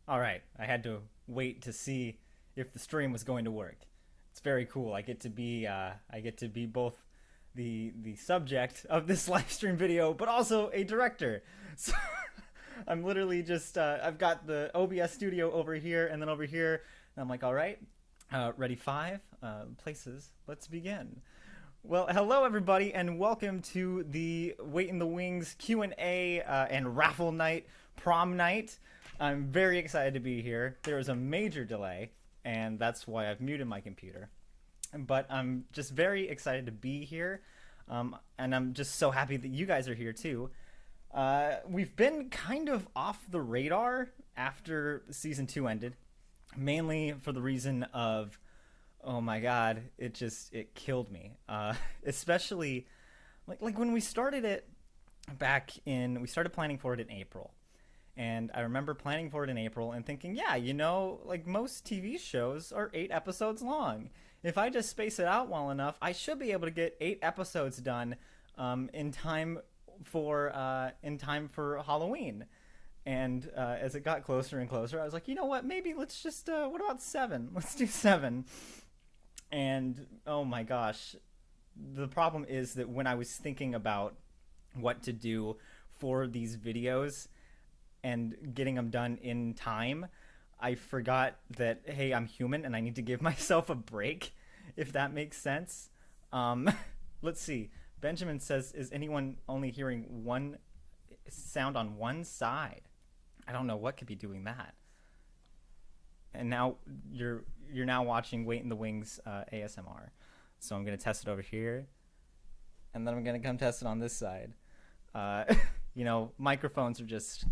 All right, I had to wait to see if the stream was going to work. It's very cool. I get to be both the subject of this live stream video, but also a director. So I'm literally just I've got the OBS studio over here, and then over here, and I'm like, all right, ready five places. Let's begin. Well, hello everybody, and welcome to the Wait in the Wings Q&A and Raffle night, prom night. I'm very excited to be here. There was a major delay, and that's why I've muted my computer. But I'm just very excited to be here, and I'm just so happy that you guys are here too. We've been kind of off the radar after season 2 ended, mainly for the reason of, oh my god, it killed me. Especially like when we started it we started planning for it in April. And I remember planning for it in April and thinking, yeah, like most TV shows are 8 episodes long. If I just space it out well enough, I should be able to get 8 episodes done in time for Halloween. And as it got closer and closer, I was like, you know what? Maybe let's just what about 7? Let's do 7. And oh my gosh, the problem is that when I was thinking about what to do for these videos and getting them done in time, I forgot that, hey, I'm human and I need to give myself a break, if that makes sense. Let's see. Benjamin says, is anyone only hearing one sound on one side? I don't know what could be doing that. And now you're now watching Wait in the Wings ASMR. So I'm going to test it over here. And then I'm going to come test it on this side. Microphones are just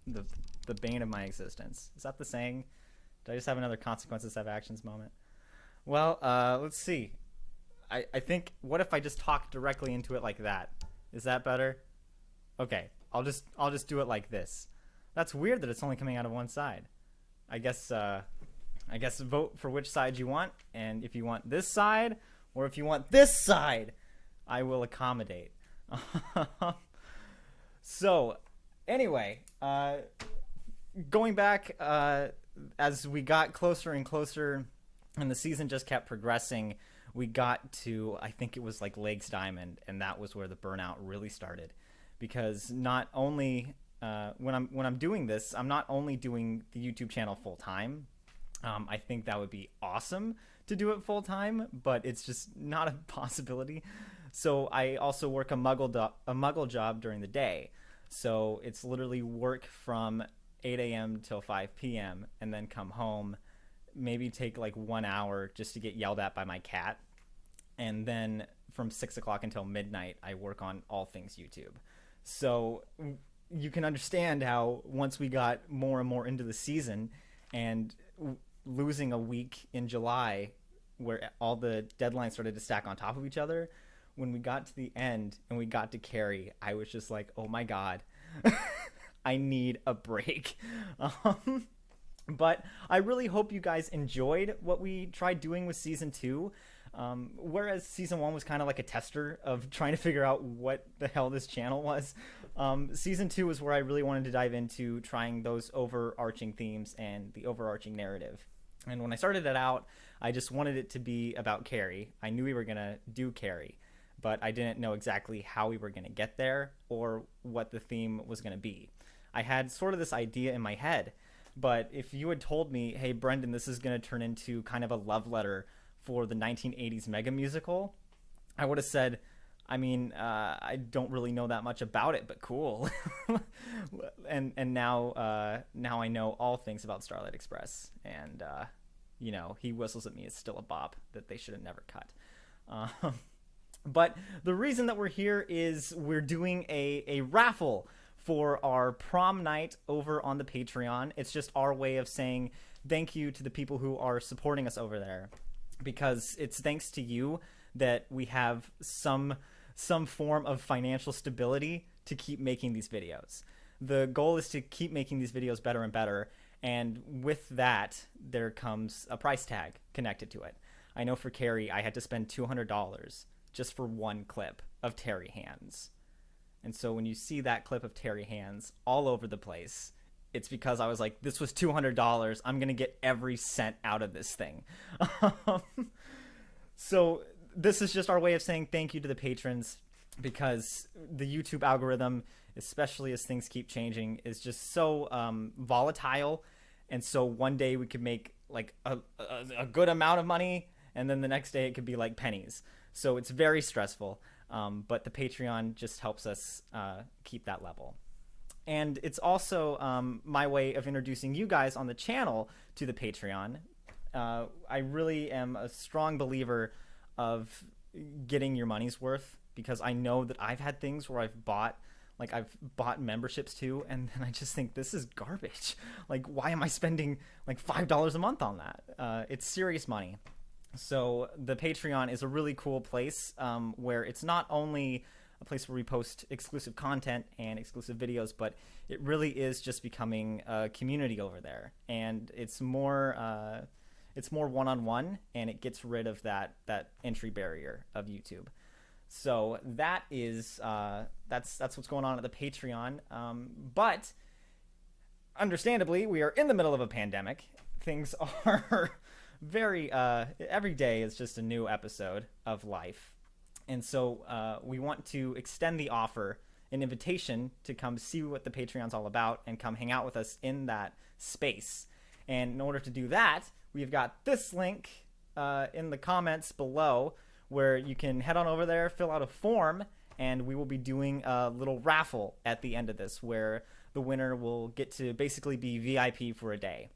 the bane of my existence. Is that the saying? Did I just have another consequences have actions moment? Well, let's see. I think, what if I just talk directly into it like that? Is that better? Okay, I'll just do it like this. That's weird that it's only coming out of one side. I guess vote for which side you want, and if you want this side or if you want this side, I will accommodate. So, anyway, going back, as we got closer and closer and the season just kept progressing, we got to, I think it was like Lakes Diamond, and that was where the burnout really started. Because not only when I'm doing this, I'm not only doing the YouTube channel full time. I think that would be awesome to do it full time, but it's just not a possibility. So I also work a muggle job during the day. So it's literally work from 8 a.m. till 5 p.m. and then come home, maybe take like 1 hour just to get yelled at by my cat. And then from 6 o'clock until midnight, I work on all things YouTube. So you can understand how once we got more and more into the season and losing a week in July where all the deadlines started to stack on top of each other, when we got to the end and we got to Carrie, I was just like, oh my god, I need a break. But I really hope you guys enjoyed what we tried doing with season 2. Whereas season 1 was kind of like a tester of trying to figure out what the hell this channel was. Season 2 was where I really wanted to dive into trying those overarching themes and the overarching narrative. And when I started it out, I just wanted it to be about Carrie. I knew we were going to do Carrie, but I didn't know exactly how we were going to get there or what the theme was going to be. I had sort of this idea in my head, but if you had told me, hey, Brendan, this is going to turn into kind of a love letter for the 1980s mega musical, I would have said, I don't really know that much about it, but cool. and now I know all things about Starlight Express, and He Whistles at Me is still a bop that they should have never cut. But the reason that we're here is we're doing a raffle for our prom night over on the Patreon. It's just our way of saying thank you to the people who are supporting us over there, because it's thanks to you that we have some form of financial stability to keep making these videos. The goal is to keep making these videos better and better, and with that, there comes a price tag connected to it. I know for Carrie, I had to spend $200 just for one clip of Terry Hands. And so when you see that clip of Terry Hands all over the place, it's because I was like, this was $200. I'm going to get every cent out of this thing. So this is just our way of saying thank you to the patrons, because the YouTube algorithm, especially as things keep changing, is just so volatile. And so one day we could make like a good amount of money, and then the next day it could be like pennies. So it's very stressful. But the Patreon just helps us keep that level. And it's also my way of introducing you guys on the channel to the Patreon. I really am a strong believer of getting your money's worth, because I know that I've had things where I've bought memberships too, and then I just think, this is garbage. Like, why am I spending like $5 a month on that? It's serious money. So the Patreon is a really cool place where it's not only a place where we post exclusive content and exclusive videos, but it really is just becoming a community over there. And it's more one-on-one, and it gets rid of that entry barrier of YouTube. So that is that's what's going on at the Patreon. But understandably, we are in the middle of a pandemic. Things are very every day is just a new episode of life. And so we want to extend the offer, an invitation to come see what the Patreon's all about and come hang out with us in that space. And in order to do that, we've got this link in the comments below, where you can head on over there, fill out a form, and we will be doing a little raffle at the end of this, where the winner will get to basically be VIP for a day.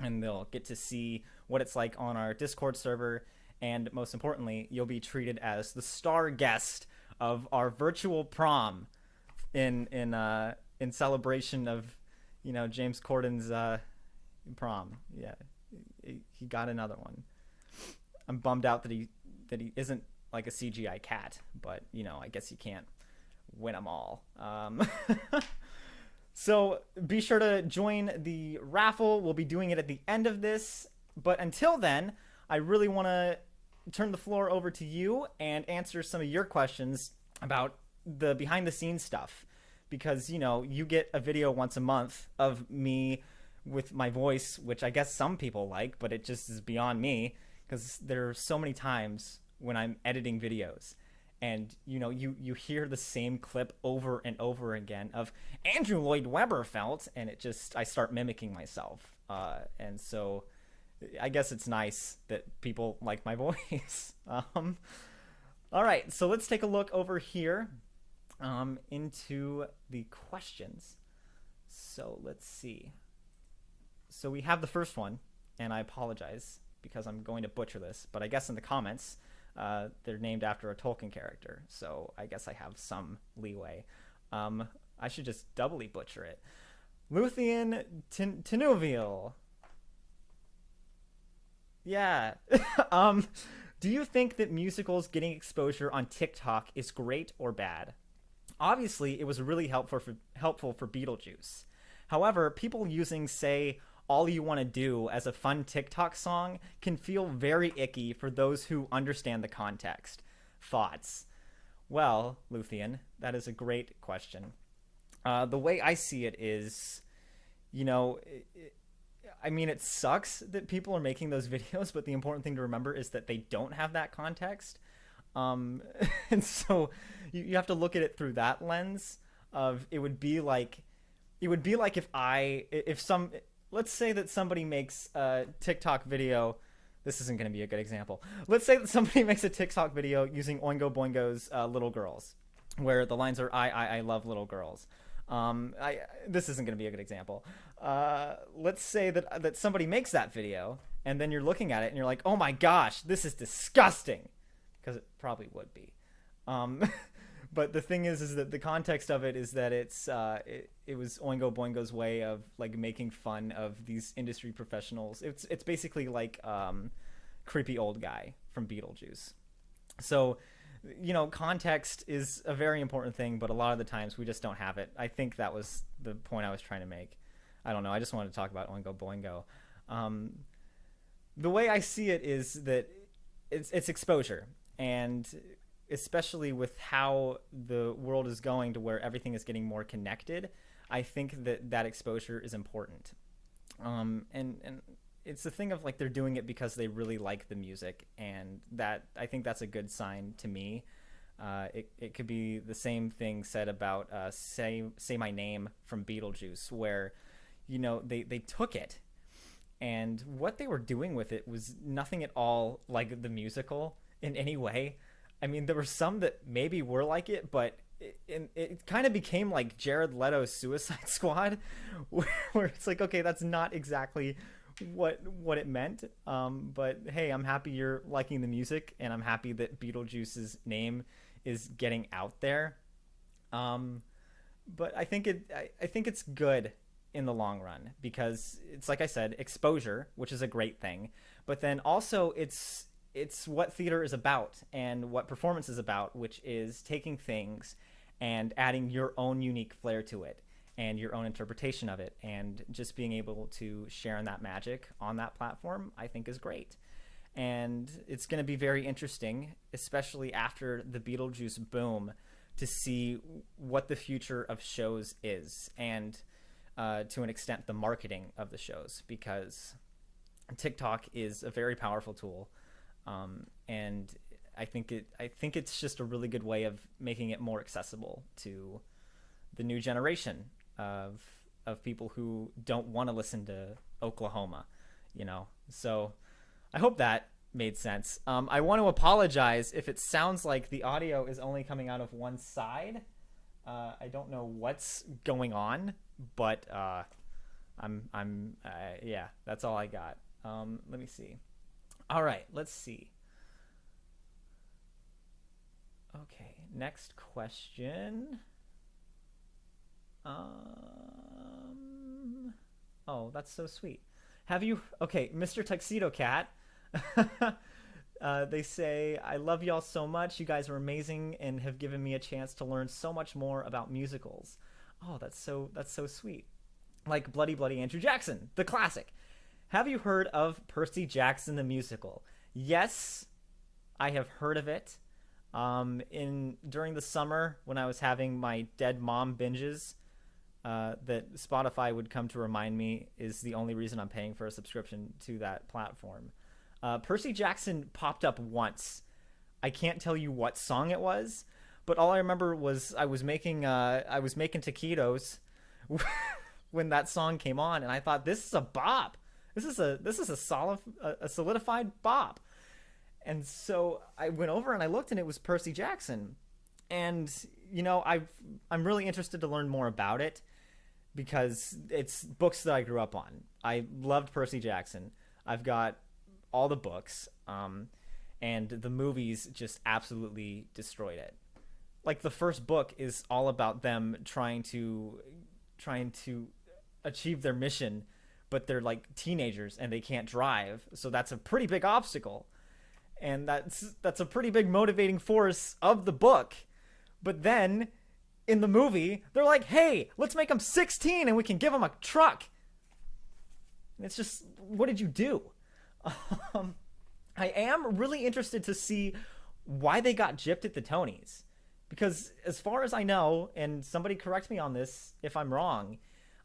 And they'll get to see what it's like on our Discord server. And most importantly, you'll be treated as the star guest of our virtual prom in celebration of, James Corden's prom. Yeah, he got another one. I'm bummed out that he isn't like a CGI cat, but I guess you can't win them all. So be sure to join the raffle. We'll be doing it at the end of this. But until then, I really want to turn the floor over to you and answer some of your questions about the behind the scenes stuff. Because, you get a video once a month of me with my voice, which I guess some people like, but it just is beyond me, because there are so many times when I'm editing videos and you hear the same clip over and over again of Andrew Lloyd Webber felt, and I start mimicking myself. And so I guess it's nice that people like my voice. All right, so let's take a look over here into the questions. So let's see. So we have the first one, and I apologize because I'm going to butcher this, but I guess in the comments, they're named after a Tolkien character, so I guess I have some leeway. I should just doubly butcher it. Luthien Tinuvial. Yeah. Do you think that musicals getting exposure on TikTok is great or bad? Obviously, it was really helpful for Beetlejuice. However, people using, say, All You Want to Do as a fun TikTok song can feel very icky for those who understand the context. Thoughts? Well, Luthien, that is a great question. The way I see it is, it sucks that people are making those videos, but the important thing to remember is that they don't have that context. And so you have to look at it through that lens of it would be like let's say that somebody makes a TikTok video. This isn't going to be a good example. Let's say that somebody makes a TikTok video using Oingo Boingo's Little Girls, where the lines are, I love little girls. This isn't going to be a good example. Let's say that somebody makes that video, and then you're looking at it and you're like, oh my gosh, this is disgusting. Because it probably would be. But the thing is that the context of it is that it was Oingo Boingo's way of like making fun of these industry professionals. It's basically like creepy old guy from Beetlejuice. So, context is a very important thing, but a lot of the times we just don't have it. I think that was the point I was trying to make. I don't know. I just wanted to talk about Oingo Boingo. The way I see it is that it's exposure, and especially with how the world is going to where everything is getting more connected, I think that that exposure is important. And it's the thing of like they're doing it because they really like the music, and that I think that's a good sign to me. It could be the same thing said about Say My Name from Beetlejuice, where they took it, and what they were doing with it was nothing at all like the musical in any way. I mean, there were some that maybe were like it, but it kind of became like Jared Leto's Suicide Squad, where it's like, okay, that's not exactly what it meant. But hey, I'm happy you're liking the music, and I'm happy that Beetlejuice's name is getting out there. But I think it's good in the long run, because it's like I said, exposure, which is a great thing, but then also it's what theater is about and what performance is about, which is taking things and adding your own unique flair to it and your own interpretation of it, and just being able to share in that magic on that platform, I think is great. And it's going to be very interesting, especially after the Beetlejuice boom, to see what the future of shows is, and to an extent the marketing of the shows, because TikTok is a very powerful tool, and I think it's just a really good way of making it more accessible to the new generation of people who don't want to listen to Oklahoma, So I hope that made sense. I want to apologize if it sounds like the audio is only coming out of one side. I don't know what's going on, but yeah, that's all I got. Let me see. All right, let's see. Okay, next question. Oh, that's so sweet. Okay, Mr. Tuxedo Cat. They say, I love y'all so much. You guys are amazing and have given me a chance to learn so much more about musicals. Oh, that's so sweet. Like Bloody Bloody Andrew Jackson, the classic. Have you heard of Percy Jackson the musical? Yes, I have heard of it. During the summer when I was having my dead mom binges, that Spotify would come to remind me is the only reason I'm paying for a subscription to that platform. Percy Jackson popped up once. I can't tell you what song it was, but all I remember was I was making taquitos when that song came on, and I thought, this is a bop. This is a solidified bop. And so I went over and I looked, and it was Percy Jackson. And I'm really interested to learn more about it, because it's books that I grew up on. I loved Percy Jackson. I've got all the books, and the movies just absolutely destroyed it. Like, the first book is all about them trying to achieve their mission, but they're like teenagers and they can't drive, so that's a pretty big obstacle, and that's a pretty big motivating force of the book. But then in the movie, they're like, hey, let's make them 16 and we can give them a truck. And it's just, what did you do? I am really interested to see why they got gypped at the Tonys, because as far as I know, and somebody correct me on this if I'm wrong,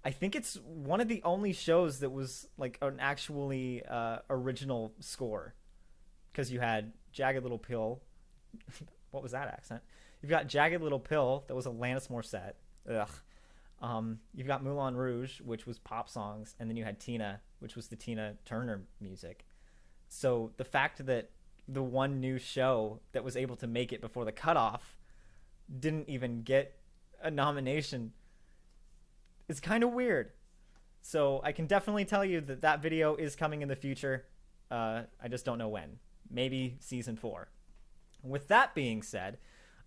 I think it's one of the only shows that was like an actually original score, because you had Jagged Little Pill. What was that accent? You've got Jagged Little Pill, that was Alanis Morissette. Ugh. You've got Moulin Rouge, which was pop songs, and then you had Tina, which was the Tina Turner music. So the fact that the one new show that was able to make it before the cutoff didn't even get a nomination is kind of weird. So I can definitely tell you that video is coming in the future. I just don't know when. Maybe season 4. With that being said,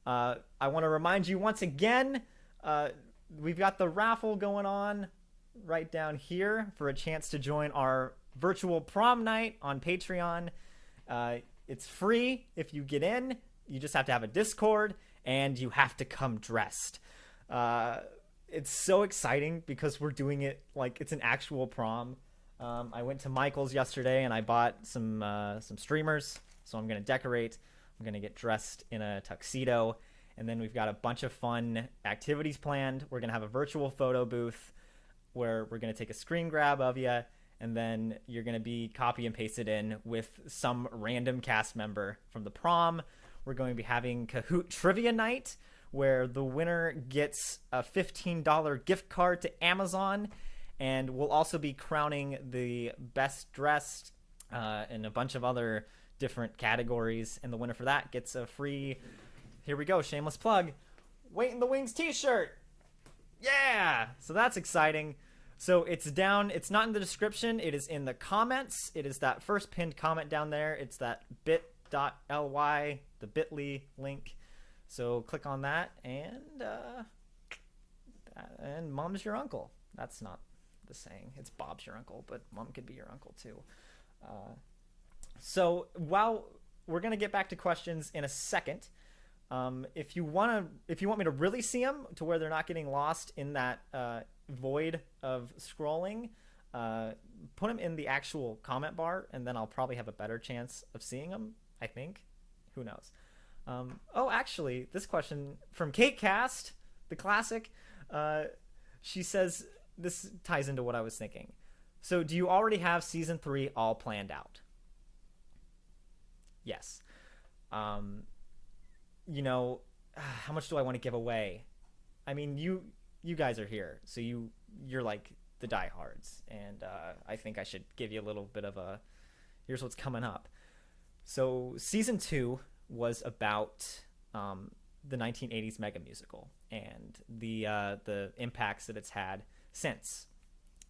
I want to remind you once again, we've got the raffle going on right down here for a chance to join our virtual prom night on Patreon. It's free if you get in. You just have to have a Discord, and you have to come dressed. It's so exciting because we're doing it like it's an actual prom. I went to Michael's yesterday and I bought some streamers, so I'm gonna decorate. I'm gonna get dressed in a tuxedo, And then we've got a bunch of fun activities planned. We're going to have a virtual photo booth where we're going to take a screen grab of you, and then you're going to be copy and pasted in with some random cast member from the prom. We're going to be having Kahoot Trivia Night, where the winner gets a $15 gift card to Amazon, and we'll also be crowning the best dressed and a bunch of other different categories, and the winner for that gets a free, here we go, shameless plug, Wait in the Wings t-shirt. Yeah, so that's exciting. So it's down, it's not in the description, it is in the comments. It is that first pinned comment down there. It's that bit.ly, the bit.ly link. So click on that, and mom's your uncle. That's not the saying. It's Bob's your uncle, but mom could be your uncle too. So while we're gonna get back to questions in a second, if you want me to really see them to where they're not getting lost in that void of scrolling, put them in the actual comment bar, and then I'll probably have a better chance of seeing them. I think. Who knows? Oh, actually, this question from Kate Cast, the classic. She says, this ties into what I was thinking. So do you already have season 3 all planned out? Yes. You know, how much do I want to give away? I mean, you guys are here, so you're like the diehards, and I think I should give you a little bit of a, here's what's coming up. So season 2 was about the 1980s mega musical and the impacts that it's had since.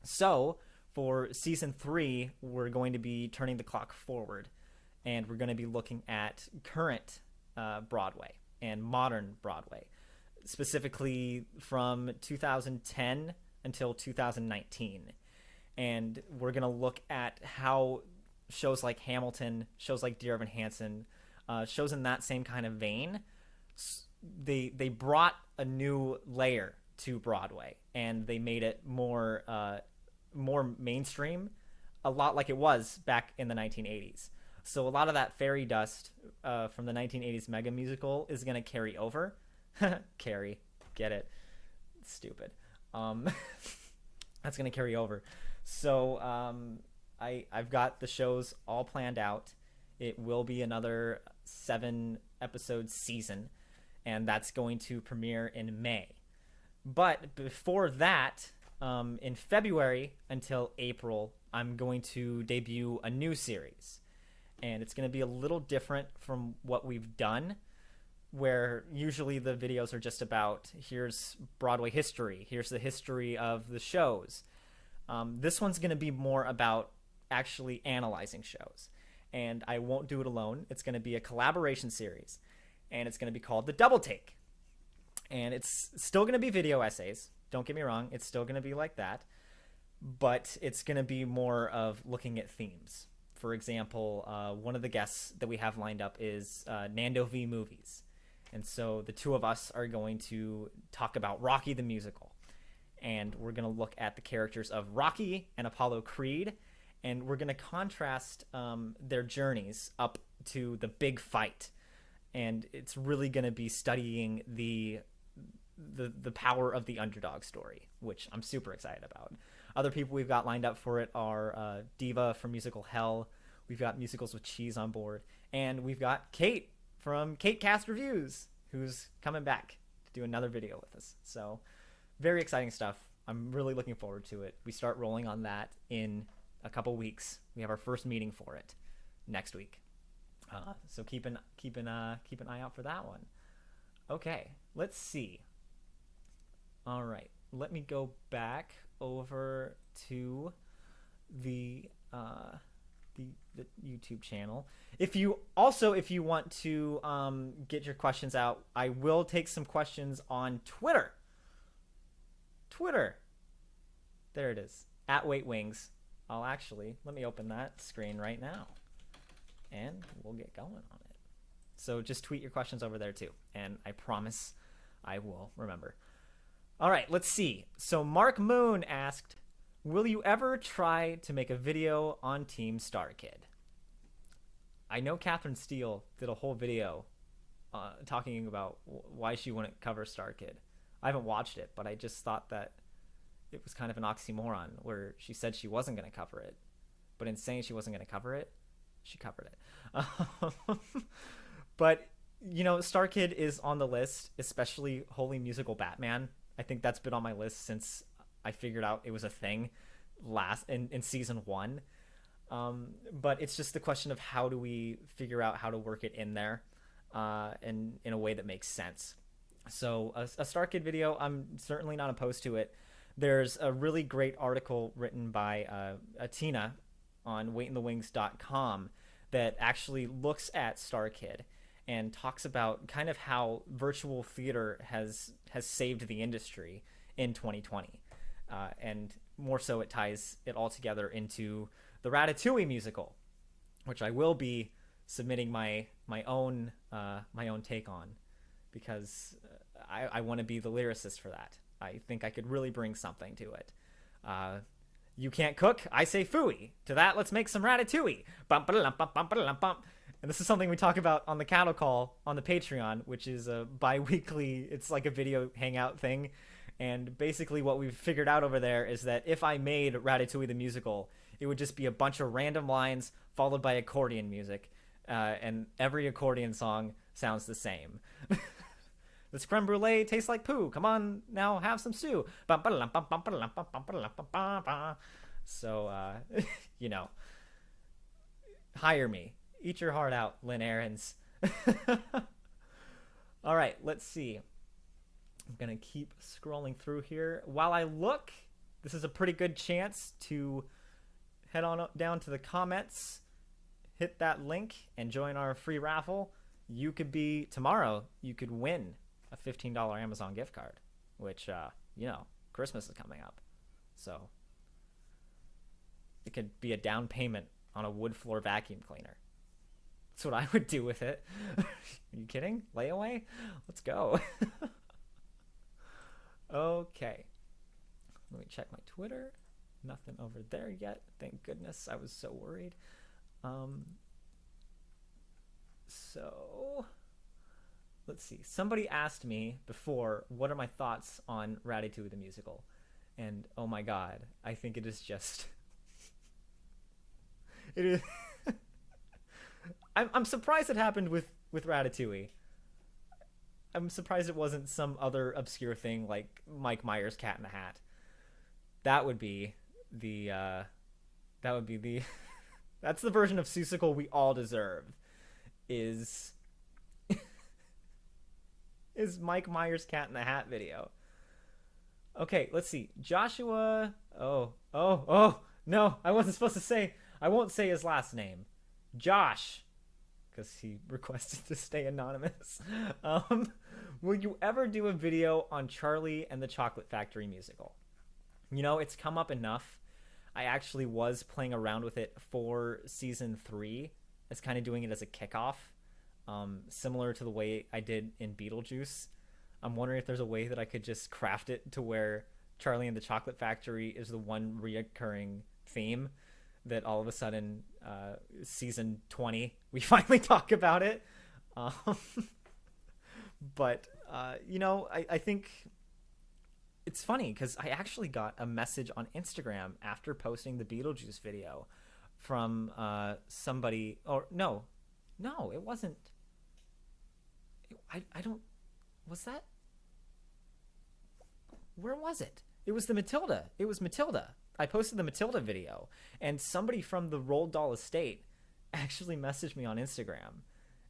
So for season 3, we're going to be turning the clock forward, and we're going to be looking at current Broadway and modern Broadway, specifically from 2010 until 2019. And we're going to look at how shows like Hamilton, shows like Dear Evan Hansen, shows in that same kind of vein, they brought a new layer to Broadway, and they made it more mainstream, a lot like it was back in the 1980s. So a lot of that fairy dust from the 1980s mega musical is going to carry over. Carry, get it? Stupid. That's going to carry over. So I've got the shows all planned out. It will be another 7-episode season, and that's going to premiere in May. But before that, in February until April, I'm going to debut a new series. And it's going to be a little different from what we've done, where usually the videos are just about, here's Broadway history, here's the history of the shows. This one's going to be more about actually analyzing shows. And I won't do it alone. It's going to be a collaboration series, and it's going to be called The Double Take. And it's still going to be video essays. Don't get me wrong. It's still going to be like that. But it's going to be more of looking at themes. For example, one of the guests that we have lined up is Nando V Movies. And so the two of us are going to talk about Rocky the Musical. And we're going to look at the characters of Rocky and Apollo Creed. And we're going to contrast their journeys up to the big fight. And it's really going to be studying the power of the underdog story, which I'm super excited about. Other people we've got lined up for it are Diva from Musical Hell. We've got Musicals with Cheese on board. And we've got Kate from Kate Cast Reviews, who's coming back to do another video with us. So very exciting stuff. I'm really looking forward to it. We start rolling on that in a couple weeks. We have our first meeting for it next week. So keep an eye out for that one. Okay, let's see. All right, let me go back over to the YouTube channel. If you want to get your questions out, I will take some questions on Twitter. There it is, @WaitWings. Let me open that screen right now, and we'll get going on it. So just tweet your questions over there too, and I promise I will remember. All right, let's see. So Mark Moon asked, will you ever try to make a video on Team Star Kid? I know Catherine Steele did a whole video talking about why she wouldn't cover Star Kid. I haven't watched it, but I just thought that it was kind of an oxymoron where she said she wasn't going to cover it, but in saying she wasn't going to cover it, she covered it. But you know, Star Kid is on the list, especially Holy Musical Batman. I think that's been on my list since I figured out it was a thing in season 1. But it's just the question of how do we figure out how to work it in there, and in a way that makes sense. So a Star Kid video, I'm certainly not opposed to it. There's a really great article written by Tina on waitinthewings.com that actually looks at Star Kid and talks about kind of how virtual theater has saved the industry in 2020. And more so, it ties it all together into the Ratatouille musical, which I will be submitting my own take on, because I want to be the lyricist for that. I think I could really bring something to it. You can't cook? I say phooey. To that, let's make some ratatouille. Bump, ba-da-lump, bump, bump, ba-da-lump, bump. And this is something we talk about on the Cattle Call on the Patreon, which is a bi-weekly, it's like a video hangout thing. And basically what we've figured out over there is that if I made Ratatouille the musical, it would just be a bunch of random lines followed by accordion music. And every accordion song sounds the same. This creme brulee tastes like poo. Come on, now have some stew. So, you know, hire me. Eat your heart out, Lynn Ahrens. All right, let's see. I'm going to keep scrolling through here. While I look, this is a pretty good chance to head on up down to the comments, hit that link, and join our free raffle. You could be, tomorrow, you could win a $15 Amazon gift card, which, you know, Christmas is coming up. So it could be a down payment on a wood floor vacuum cleaner. That's what I would do with it. Are you kidding? Layaway? Let's go. Okay. Let me check my Twitter. Nothing over there yet. Thank goodness. I was so worried. So let's see. Somebody asked me before, what are my thoughts on Ratatouille the musical? And oh my god, I think it is just... it is... I'm surprised it happened with Ratatouille. I'm surprised it wasn't some other obscure thing like Mike Myers' Cat in the Hat. That would be the that's the version of Seussical we all deserve. Is Mike Myers' Cat in the Hat video. Okay, let's see. Joshua. Oh, no, I wasn't supposed to say. I won't say his last name. Josh, because he requested to stay anonymous. Will you ever do a video on Charlie and the Chocolate Factory musical? You know, it's come up enough. I actually was playing around with it for season 3 as kind of doing it as a kickoff, similar to the way I did in Beetlejuice. I'm wondering if there's a way that I could just craft it to where Charlie and the Chocolate Factory is the one reoccurring theme that all of a sudden, season 20, we finally talk about it. But, you know, I think it's funny because I actually got a message on Instagram after posting the Beetlejuice video from somebody, or no, it wasn't. I don't, was that? Where was it? It was Matilda. I posted the Matilda video, and somebody from the Roald Dahl estate actually messaged me on Instagram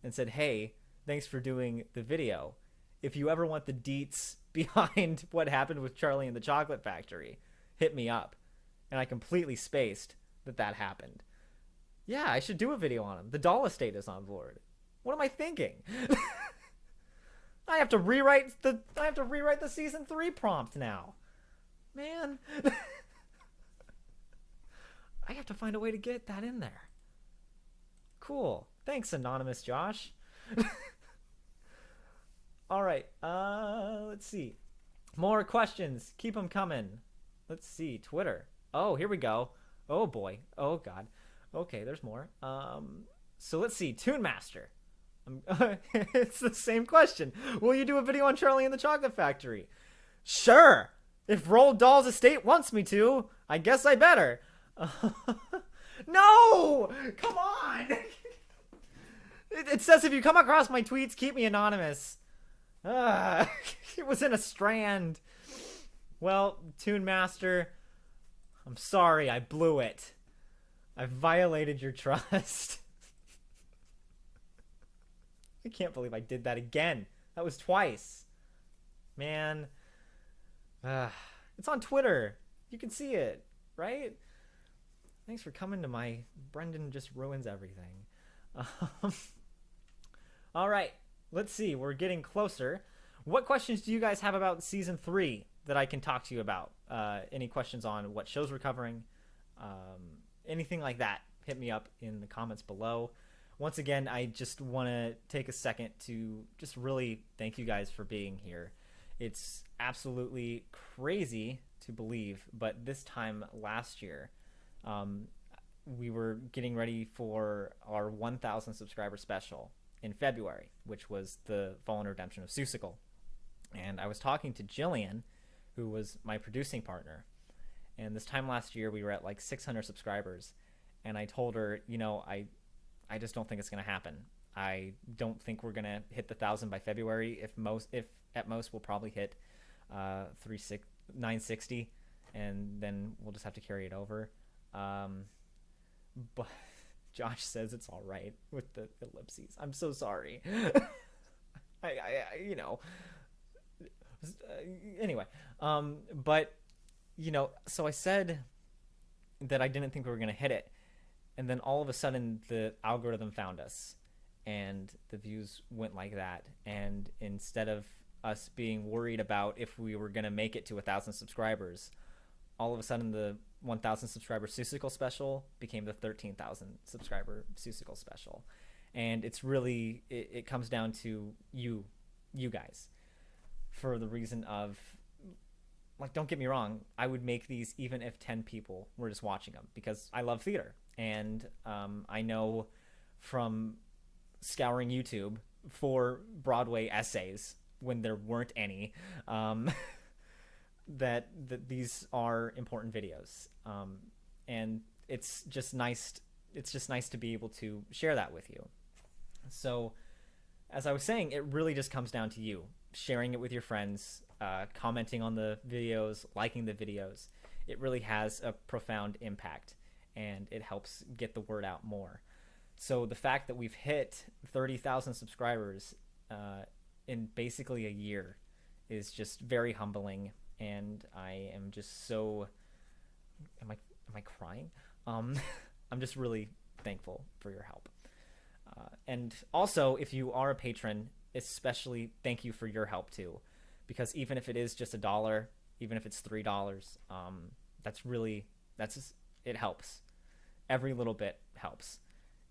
and said, hey, thanks for doing the video. If you ever want the deets behind what happened with Charlie and the Chocolate Factory, hit me up. And I completely spaced that happened. Yeah, I should do a video on him. The Dahl estate is on board. What am I thinking? I have to rewrite the season 3 prompt now. Man. I have to find a way to get that in there. Cool. Thanks, anonymous Josh. All right. Let's see. More questions. Keep them coming. Let's see. Twitter. Oh, here we go. Oh, boy. Oh, God. Okay, there's more. So let's see. Toon Master. It's the same question. Will you do a video on Charlie and the Chocolate Factory? Sure. If Roald Dahl's estate wants me to, I guess I better. No! Come on! It says if you come across my tweets, keep me anonymous. It was in a strand. Well, Toon Master, I'm sorry, I blew it. I violated your trust. I can't believe I did that again. That was twice. Man. It's on Twitter. You can see it, right? Thanks for coming to my Brendan Just Ruins Everything. All right. Let's see. We're getting closer. What questions do you guys have about Season 3 that I can talk to you about? Any questions on what shows we're covering? Anything like that, hit me up in the comments below. Once again, I just want to take a second to just really thank you guys for being here. It's absolutely crazy to believe, but this time last year, we were getting ready for our 1,000 subscriber special in February, which was the Fallen Redemption of Seussical. And I was talking to Jillian, who was my producing partner. And this time last year, we were at like 600 subscribers. And I told her, you know, I just don't think it's going to happen. I don't think we're going to hit the 1,000 by February. If at most, we'll probably hit 960, and then we'll just have to carry it over. But Josh says it's all right with the ellipses. I'm so sorry. I you know. Anyway, but you know, so I said that I didn't think we were going to hit it, and then all of a sudden the algorithm found us, and the views went like that. And instead of us being worried about if we were going to make it to 1,000 subscribers, all of a sudden the 1,000 subscriber Seussical special became the 13,000 subscriber Seussical special. And it's really, it comes down to you guys, for the reason of, like, don't get me wrong, I would make these even if 10 people were just watching them, because I love theater. And I know from scouring YouTube for Broadway essays when there weren't any, that these are important videos. And it's just nice to be able to share that with you. So as I was saying, it really just comes down to you sharing it with your friends, commenting on the videos, liking the videos. It really has a profound impact, and it helps get the word out more. So the fact that we've hit 30,000 subscribers in basically a year is just very humbling, and I am just so, am I crying? I'm just really thankful for your help. And also, if you are a patron, especially thank you for your help too, because even if it is just $1, even if it's $3, it helps. Every little bit helps,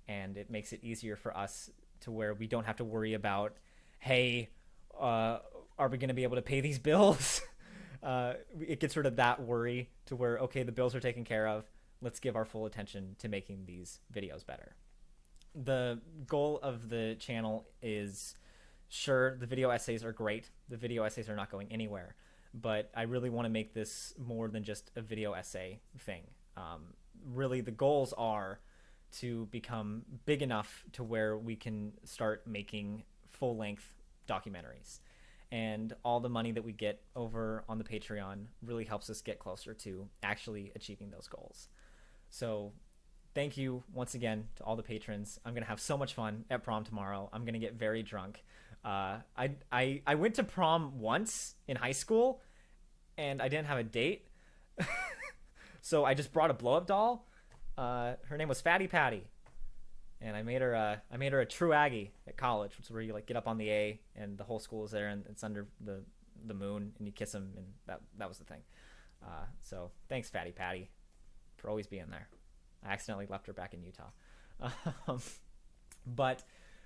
and it makes it easier for us to where we don't have to worry about, hey, are we going to be able to pay these bills? It gets rid of that worry to where, okay, the bills are taken care of. Let's give our full attention to making these videos better. The goal of the channel is, sure, the video essays are great. The video essays are not going anywhere, but I really want to make this more than just a video essay thing. Really, the goals are to become big enough to where we can start making full-length documentaries. And all the money that we get over on the Patreon really helps us get closer to actually achieving those goals. So thank you once again to all the patrons. I'm going to have so much fun at prom tomorrow. I'm going to get very drunk. I went to prom once in high school, and I didn't have a date. So I just brought a blow-up doll. Her name was Fatty Patty. And I made her a true Aggie at college, which is where you like get up on the A and the whole school is there and it's under the moon and you kiss them, and that was the thing. So thanks, Fatty Patty, for always being there. I accidentally left her back in Utah. But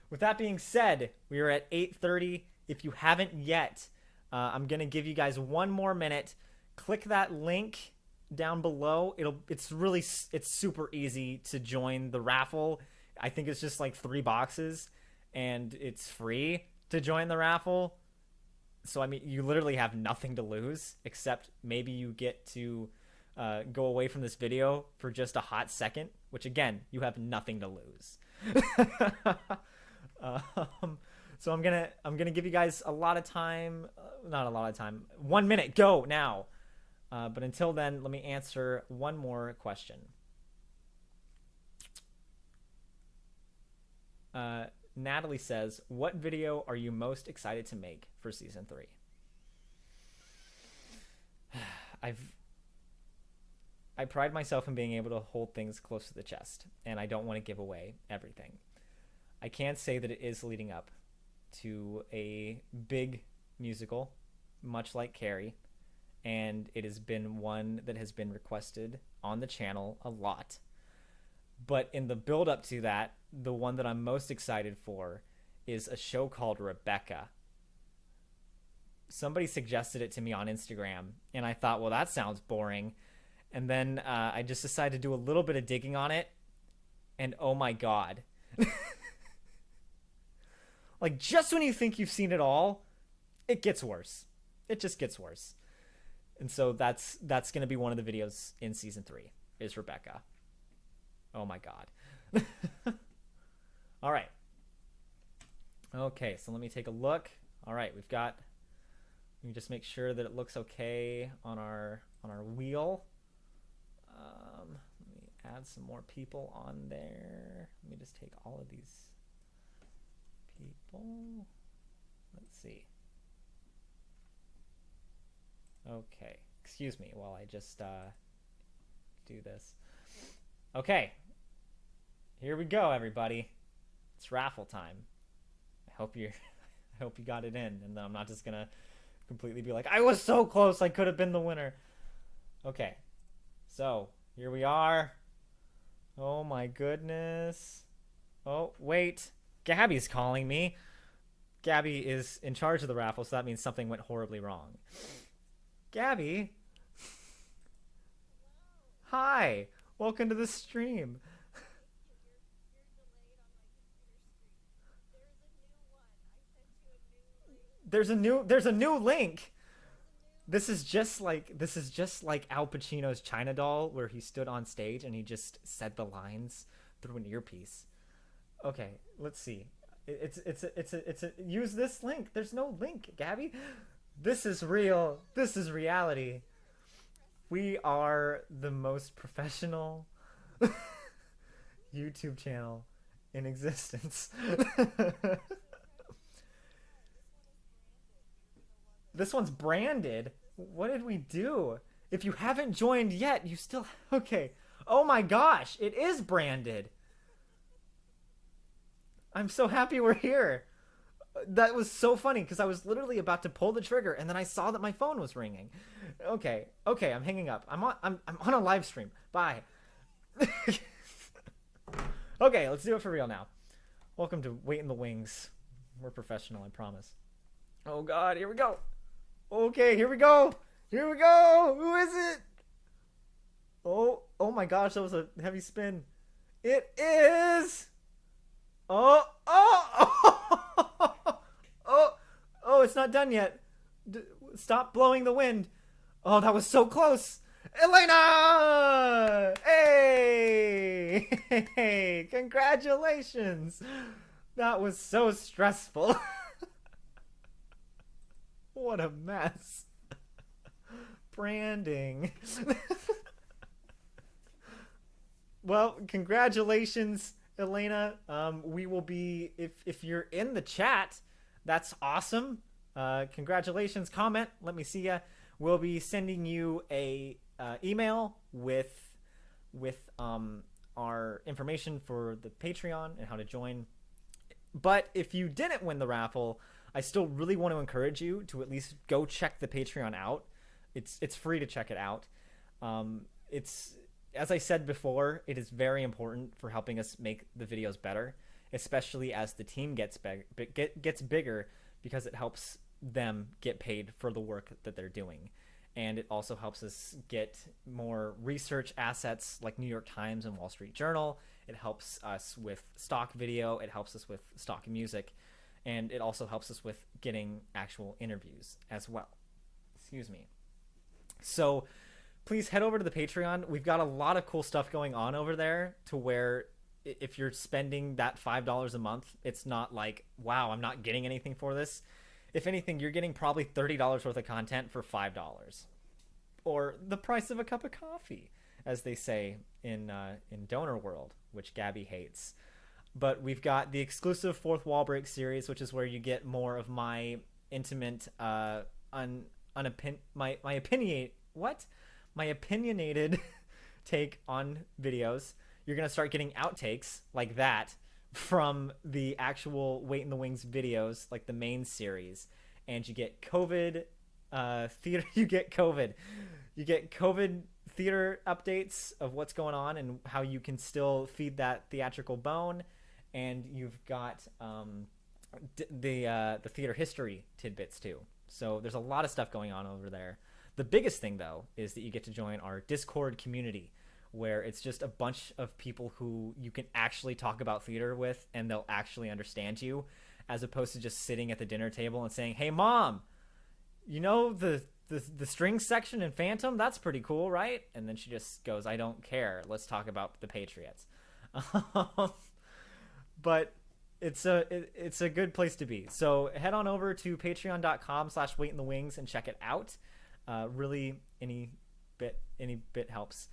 with that being said, we are at 8:30. If you haven't yet, I'm gonna give you guys one more minute. Click that link down below. It's super easy to join the raffle. I think it's just like 3 boxes, and it's free to join the raffle. So I mean, you literally have nothing to lose except maybe you get to go away from this video for just a hot second, which again, you have nothing to lose. So I'm gonna give you guys a lot of time, not a lot of time. 1 minute, go now. But until then, let me answer one more question. Natalie says, "What video are you most excited to make for season 3?" I pride myself in being able to hold things close to the chest, and I don't want to give away everything. I can say that it is leading up to a big musical, much like Carrie, and it has been one that has been requested on the channel a lot. But in the build up to that, the one that I'm most excited for is a show called Rebecca. Somebody suggested it to me on Instagram, and I thought, well, that sounds boring. And then I just decided to do a little bit of digging on it, and oh my god. Like, just when you think you've seen it all, it gets worse. It just gets worse. And so that's going to be one of the videos in season 3, is Rebecca. Oh my god. All right. Okay, so let me take a look. All right, let me just make sure that it looks okay on our wheel. Let me add some more people on there. Let me just take all of these people. Let's see. Okay, excuse me while I just do this. Okay, here we go, everybody. It's raffle time. I hope you got it in, and I'm not just gonna completely be like, I was so close, I could have been the winner. Okay, so here we are. Oh my goodness. Oh wait, Gabby's calling me. Gabby is in charge of the raffle, so that means something went horribly wrong. Gabby. Hi. Welcome to the stream. There's a new link. This is just like Al Pacino's China Doll, where he stood on stage and he just said the lines through an earpiece. Okay, let's see. It's a use this link. There's no link, Gabby. This is real. This is reality. We are the most professional YouTube channel in existence. This one's branded. What did we do? If you haven't joined yet, you still... Okay. Oh my gosh, it is branded. I'm so happy we're here. That was so funny because I was literally about to pull the trigger and then I saw that my phone was ringing. Okay, I'm hanging up. I'm on a live stream. Bye. Okay, let's do it for real now. Welcome to Wait in the Wings. We're professional, I promise. Oh god, here we go. Okay, here we go. Here we go. Who is it? Oh my gosh, that was a heavy spin. It is. Oh, it's not done yet. Stop blowing the wind. Oh, that was so close. Elena! Hey! Hey! Congratulations! That was so stressful. What a mess. Branding. Well, congratulations, Elena. We will be, if you're in the chat, that's awesome. Congratulations. Comment. Let me see ya. We'll be sending you a email with our information for the Patreon and how to join. But if you didn't win the raffle, I still really want to encourage you to at least go check the Patreon out. It's free to check it out. It's, as I said before, it is very important for helping us make the videos better, especially as the team gets bigger, because it helps them get paid for the work that they're doing. And it also helps us get more research assets like New York Times and Wall Street Journal. It helps us with stock video. It helps us with stock music. And it also helps us with getting actual interviews as well. Excuse me. So please head over to the Patreon. We've got a lot of cool stuff going on over there, to where if you're spending that $5 a month, it's not like, wow, I'm not getting anything for this. If anything, you're getting probably $30 worth of content for $5, or the price of a cup of coffee, as they say in donor world, which Gabby hates. But we've got the exclusive Fourth Wall Break series, which is where you get more of my intimate, my opinionated take on videos. You're gonna start getting outtakes like that from the actual Wait in the Wings videos, like the main series, and you get COVID theater. You get COVID theater updates of what's going on and how you can still feed that theatrical bone. And you've got the theater history tidbits too. So there's a lot of stuff going on over there. The biggest thing, though, is that you get to join our Discord community, where it's just a bunch of people who you can actually talk about theater with, and they'll actually understand you, as opposed to just sitting at the dinner table and saying, "Hey, Mom, you know the string section in Phantom? That's pretty cool, right?" And then she just goes, "I don't care. Let's talk about the Patriots." But it's a good place to be. So head on over to patreon.com/waitinthewings and check it out. Really, any bit helps.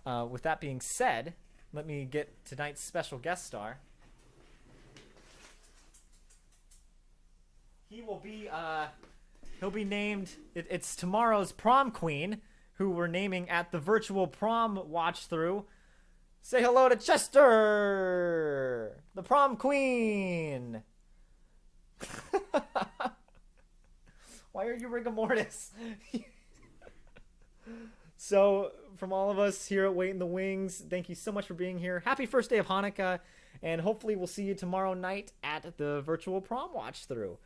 With that being said, let me get tonight's special guest star. He'll be named. It's tomorrow's prom queen, who we're naming at the virtual prom watch through. Say hello to Chester, the prom queen. Why are you rigor mortis? So, from all of us here at Wait in the Wings, thank you so much for being here. Happy first day of Hanukkah, and hopefully we'll see you tomorrow night at the virtual prom watch through.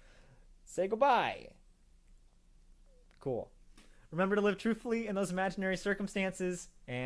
Say goodbye. Cool. Remember to live truthfully in those imaginary circumstances, and